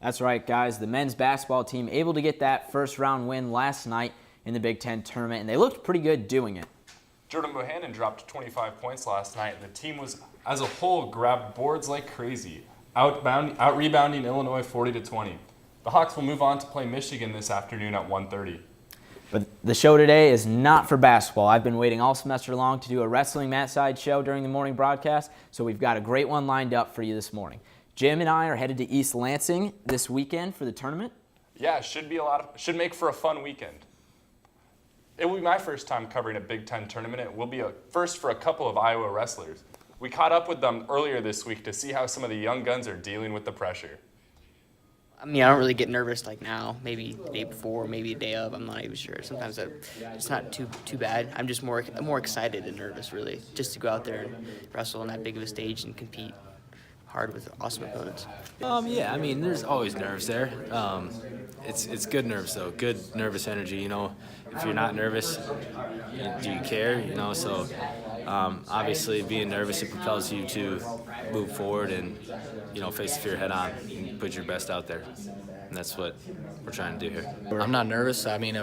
That's right, guys. The men's basketball team able to get that first-round win last night in the Big Ten tournament, and they looked pretty good doing it. Jordan Bohannon dropped 25 points last night, and the team was, as a whole, grabbed boards like crazy, out-rebounding Illinois 40-20. The Hawks will move on to play Michigan this afternoon at 1:30. But the show today is not for basketball. I've been waiting all semester long to do a wrestling mat side show during the morning broadcast, so we've got a great one lined up for you this morning. Jim and I are headed to East Lansing this weekend for the tournament. Yeah, should make for a fun weekend. It will be my first time covering a Big Ten tournament. It will be a first for a couple of Iowa wrestlers. We caught up with them earlier this week to see how some of the young guns are dealing with the pressure. I mean, I don't really get nervous like now. Maybe the day before, maybe the day of. I'm not even sure. Sometimes it's not too bad. I'm just more excited and nervous, really, just to go out there and wrestle on that big of a stage and compete hard with awesome opponents. Yeah, I mean, there's always nerves there. It's good nerves though, good nervous energy. You know, if you're not nervous, do you care? You know, so obviously being nervous, it propels you to move forward and face the fear head on and put your best out there. And that's what we're trying to do here. I'm not nervous. I mean,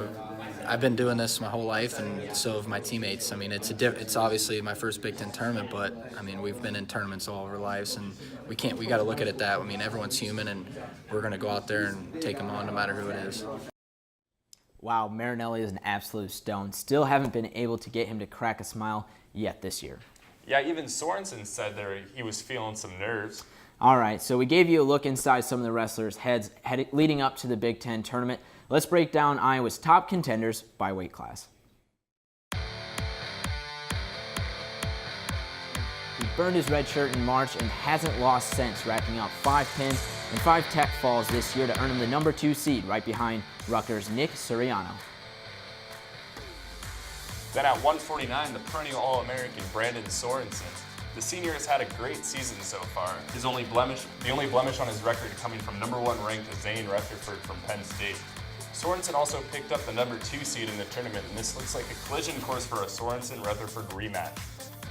I've been doing this my whole life, and so have my teammates. I mean, it's obviously my first Big Ten tournament, but I mean, we've been in tournaments all of our lives, and we got to look at it that. I mean, everyone's human, and we're going to go out there and take them on no matter who it is. Wow, Marinelli is an absolute stone. Still haven't been able to get him to crack a smile yet this year. Yeah, even Sorensen said he was feeling some nerves. All right, so we gave you a look inside some of the wrestlers' heads leading up to the Big Ten tournament. Let's break down Iowa's top contenders by weight class. He burned his red shirt in March and hasn't lost since, racking up 5 pins and 5 tech falls this year to earn him the number 2 seed, right behind Rutgers' Nick Suriano. Then at 149, the perennial All-American Brandon Sorensen. The senior has had a great season so far. The only blemish on his record coming from number 1 ranked Zane Rutherford from Penn State. Sorensen also picked up the number 2 seed in the tournament, and this looks like a collision course for a Sorensen-Rutherford rematch.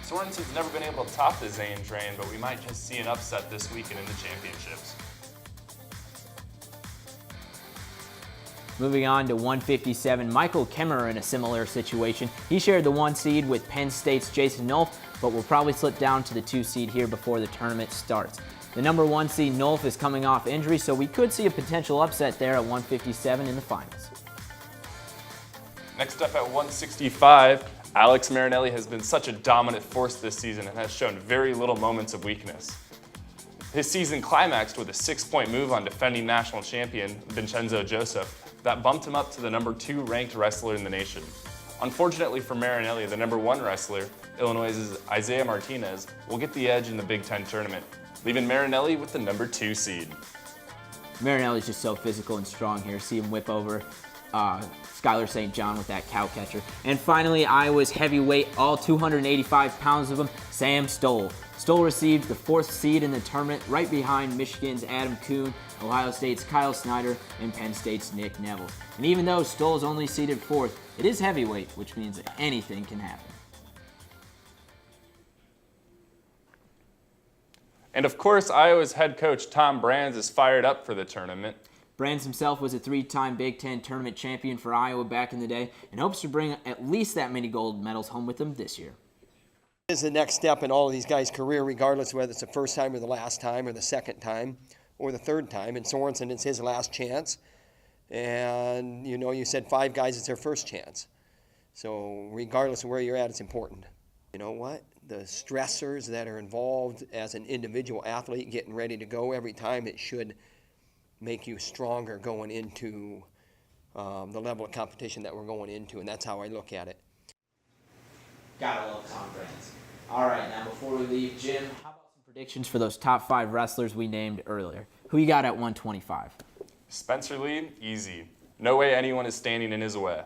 Sorensen's never been able to top the Zane train, but we might just see an upset this weekend in the championships. Moving on to 157, Michael Kemmerer in a similar situation. He shared the 1 seed with Penn State's Jason Nolf, but will probably slip down to the 2 seed here before the tournament starts. The number 1 seed Nolf is coming off injury, so we could see a potential upset there at 157 in the finals. Next up at 165, Alex Marinelli has been such a dominant force this season and has shown very little moments of weakness. His season climaxed with a 6-point move on defending national champion Vincenzo Joseph that bumped him up to the number 2 ranked wrestler in the nation. Unfortunately for Marinelli, the number 1 wrestler, Illinois' Isaiah Martinez, will get the edge in the Big Ten tournament, leaving Marinelli with the number 2 seed. Marinelli's just so physical and strong here. See him whip over Skylar St. John with that cow catcher. And finally, Iowa's heavyweight, all 285 pounds of him, Sam Stoll. Stoll received the 4th seed in the tournament, right behind Michigan's Adam Kuhn, Ohio State's Kyle Snyder, and Penn State's Nick Neville. And even though Stoll is only seeded 4th, it is heavyweight, which means that anything can happen. And of course, Iowa's head coach Tom Brands is fired up for the tournament. Brands himself was a 3-time Big Ten tournament champion for Iowa back in the day and hopes to bring at least that many gold medals home with him this year. This is the next step in all of these guys' career, regardless of whether it's the first time or the last time or the second time or the third time. And Sorensen, it's his last chance. And, you said 5 guys, it's their first chance. So regardless of where you're at, it's important. You know what? The stressors that are involved as an individual athlete getting ready to go every time, it should make you stronger going into the level of competition that we're going into, and that's how I look at it. Gotta love Tom Brands. All right, now before we leave, Jim, how about some predictions for those top 5 wrestlers we named earlier? Who you got at 125? Spencer Lee, easy. No way anyone is standing in his way.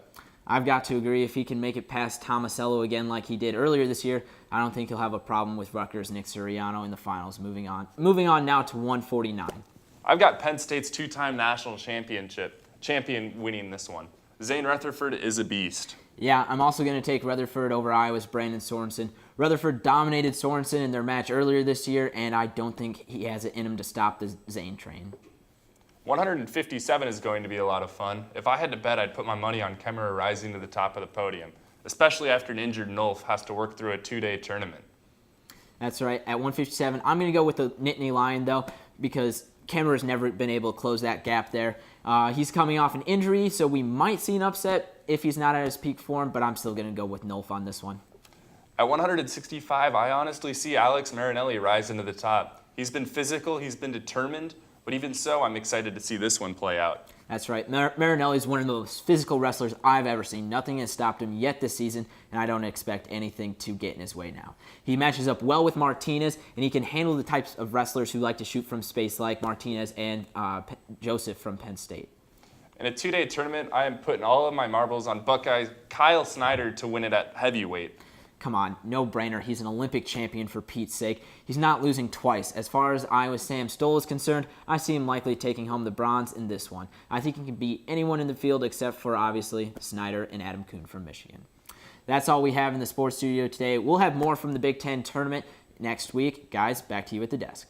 I've got to agree. If he can make it past Tomasello again like he did earlier this year, I don't think he'll have a problem with Rutgers' Nick Suriano in the finals. Moving on now to 149. I've got Penn State's 2-time national champion winning this one. Zane Rutherford is a beast. Yeah, I'm also going to take Rutherford over Iowa's Brandon Sorensen. Rutherford dominated Sorensen in their match earlier this year, and I don't think he has it in him to stop the Zane train. 157 is going to be a lot of fun. If I had to bet, I'd put my money on Kemmerer rising to the top of the podium, especially after an injured Nolf has to work through a 2-day tournament. That's right. At 157, I'm going to go with the Nittany Lion, though, because Kemmerer's never been able to close that gap there. He's coming off an injury, so we might see an upset if he's not at his peak form, but I'm still going to go with Nolf on this one. At 165, I honestly see Alex Marinelli rise into the top. He's been physical, he's been determined, but even so, I'm excited to see this one play out. That's right. Marinelli's one of the most physical wrestlers I've ever seen. Nothing has stopped him yet this season, and I don't expect anything to get in his way now. He matches up well with Martinez, and he can handle the types of wrestlers who like to shoot from space like Martinez and Joseph from Penn State. In a 2-day tournament, I am putting all of my marbles on Buckeye Kyle Snyder to win it at heavyweight. Come on, no brainer. He's an Olympic champion for Pete's sake. He's not losing twice. As far as Iowa's Sam Stoll is concerned, I see him likely taking home the bronze in this one. I think he can beat anyone in the field except for, obviously, Snyder and Adam Kuhn from Michigan. That's all we have in the sports studio today. We'll have more from the Big Ten tournament next week. Guys, back to you at the desk.